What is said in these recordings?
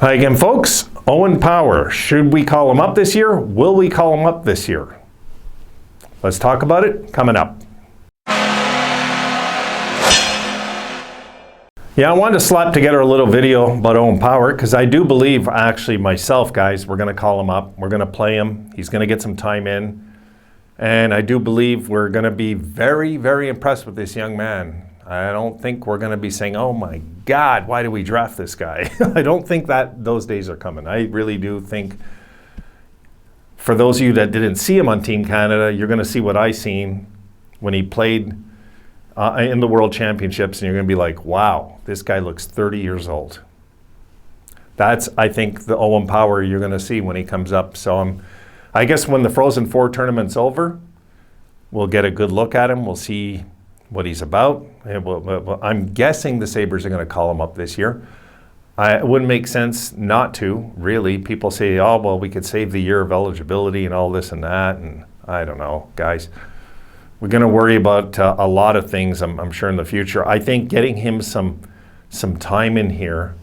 Hi again, folks. Owen Power. Should we call him up this year? Will we call him up this year? Let's talk about it coming up. Yeah, I wanted to slap together a little video about Owen Power because I do believe, actually myself, guys, we're going to call him up. We're going to play him. He's going to get some time in. And I do believe we're going to be very, very impressed with this young man. I don't think we're going to be saying, oh my God, why did we draft this guy? I don't think that those days are coming. I really do think, for those of you that didn't see him on Team Canada, you're going to see what I seen when he played in the World Championships, and you're going to be like, wow, this guy looks 30 years old. That's, I think, the Owen Power you're going to see when he comes up. So I guess when the Frozen Four tournament's over, we'll get a good look at him. We'll see what he's about. I'm guessing the Sabres are going to call him up this year. It wouldn't make sense not to, really. People say, oh, well, we could save the year of eligibility and all this and that, and I don't know, guys. We're going to worry about a lot of things, I'm sure, in the future. I think getting him some time in here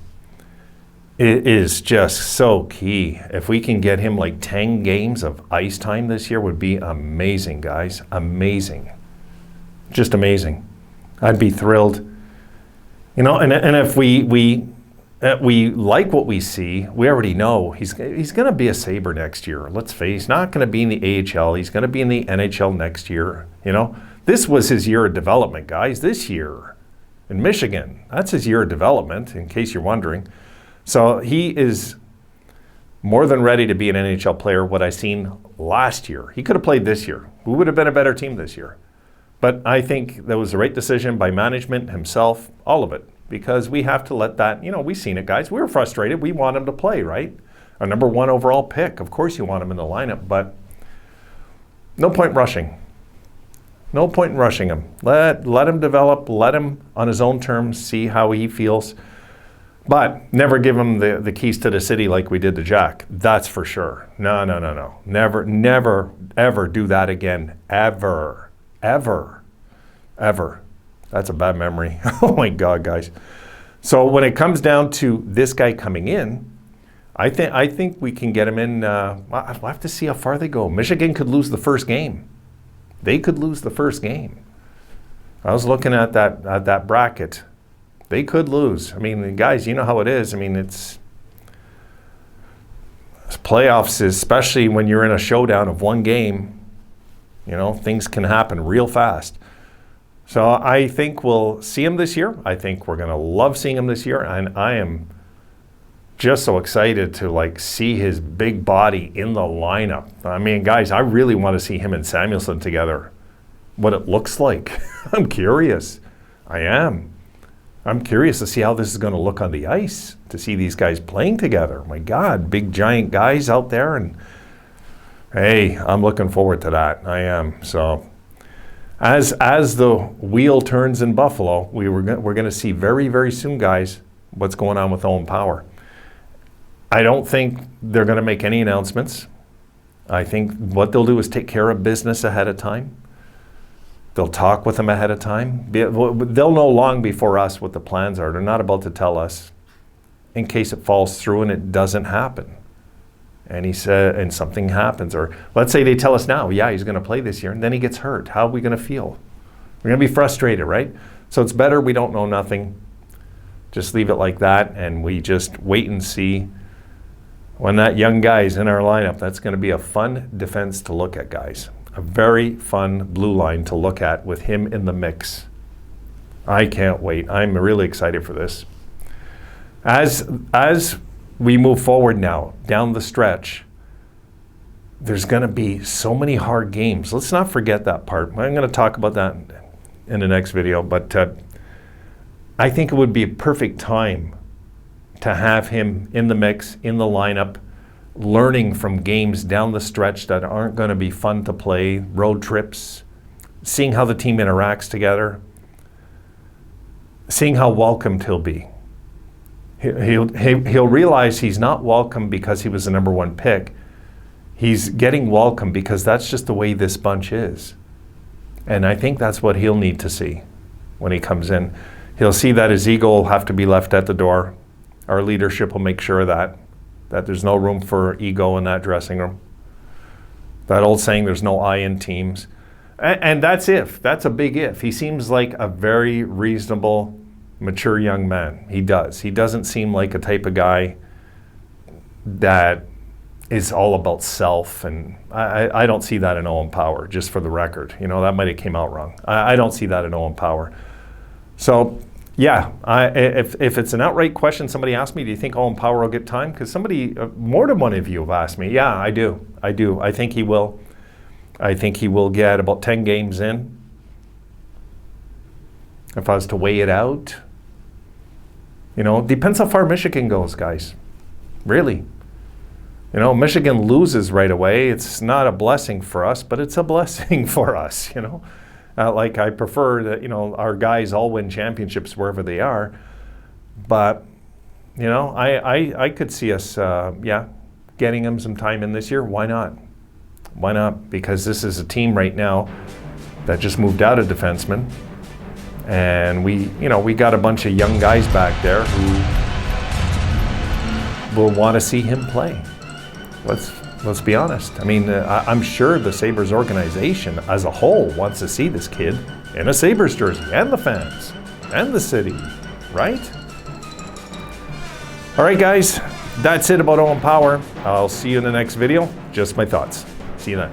is just so key. If we can get him like 10 games of ice time this year would be amazing, guys. Amazing. Just amazing. I'd be thrilled. You know, and if we like what we see, we already know he's going to be a Sabre next year. Let's face it, he's not going to be in the AHL. He's going to be in the NHL next year. You know, this was his year of development, guys. This year in Michigan, that's his year of development, in case you're wondering. So he is more than ready to be an NHL player. What I seen last year, he could have played this year. We would have been a better team this year. But I think that was the right decision by management, himself, all of it. Because we have to let that, you know, we've seen it, guys. We were frustrated. We want him to play, right? Our number 1 overall pick. Of course you want him in the lineup, but no point rushing. No point in rushing him. Let him develop. Let him, on his own terms, see how he feels. But never give him the keys to the city like we did to Jack. That's for sure. No. Never, ever do that again. Ever. That's a bad memory. Oh my God, guys. So when it comes down to this guy coming in, I think we can get him in. I'll have to see how far they go. Michigan could lose the first game. They could lose the first game. I was looking at that bracket. They could lose. I mean, guys, you know how it is. I mean, it's playoffs, especially when you're in a showdown of one game. You know, things can happen real fast. So I think we'll see him this year. I think we're going to love seeing him this year. And I am just so excited to like see his big body in the lineup. I mean, guys, I really want to see him and Samuelsson together. What it looks like. I'm curious. I am. I'm curious to see how this is going to look on the ice, to see these guys playing together. My God, big giant guys out there. And hey, I'm looking forward to that. I am. So as the wheel turns in Buffalo, we're going to see very, very soon, guys, what's going on with Owen Power. I don't think they're going to make any announcements. I think what they'll do is take care of business ahead of time. They'll talk with them ahead of time. They'll know long before us what the plans are. They're not about to tell us in case it falls through and it doesn't happen. And he said, and something happens, or let's say they tell us now, yeah, he's going to play this year, and then he gets hurt. How are we going to feel? We're going to be frustrated, right? So it's better we don't know nothing. Just leave it like that, and we just wait and see. When that young guy is in our lineup, that's going to be a fun defense to look at, guys. A very fun blue line to look at with him in the mix. I can't wait. I'm really excited for this. As we move forward now, down the stretch, there's going to be so many hard games. Let's not forget that part. I'm going to talk about that in the next video, but I think it would be a perfect time to have him in the mix, in the lineup, learning from games down the stretch that aren't going to be fun to play, road trips, seeing how the team interacts together, seeing how welcomed he'll be. He'll realize he's not welcome because he was the number 1 pick. He's getting welcome because that's just the way this bunch is. And I think that's what he'll need to see when he comes in. He'll see that his ego will have to be left at the door, Our leadership will make sure of that there's no room for ego in that dressing room. That old saying, there's no I in teams. And that's if. That's a big if. He seems like a very reasonable, mature young man. He does. He doesn't seem like a type of guy that is all about self. And I don't see that in Owen Power, just for the record. You know, that might have came out wrong. I don't see that in Owen Power. So, yeah, if it's an outright question, somebody asked me, do you think Owen Power will get time? Because somebody, more than one of you have asked me. Yeah, I do. I think he will. I think he will get about 10 games in. If I was to weigh it out, you know, depends how far Michigan goes, guys. Really. You know, Michigan loses right away. It's not a blessing for us, but it's a blessing for us, you know. Like, I prefer that, you know, our guys all win championships wherever they are. But, you know, I could see us, getting him some time in this year. Why not? Why not? Because this is a team right now that just moved out of defensemen. And we got a bunch of young guys back there who will want to see him play. Let's be honest. I mean, I'm sure the Sabres organization as a whole wants to see this kid in a Sabres jersey, and the fans, and the city, right? All right, guys, that's it about Owen Power. I'll see you in the next video. Just my thoughts. See you then.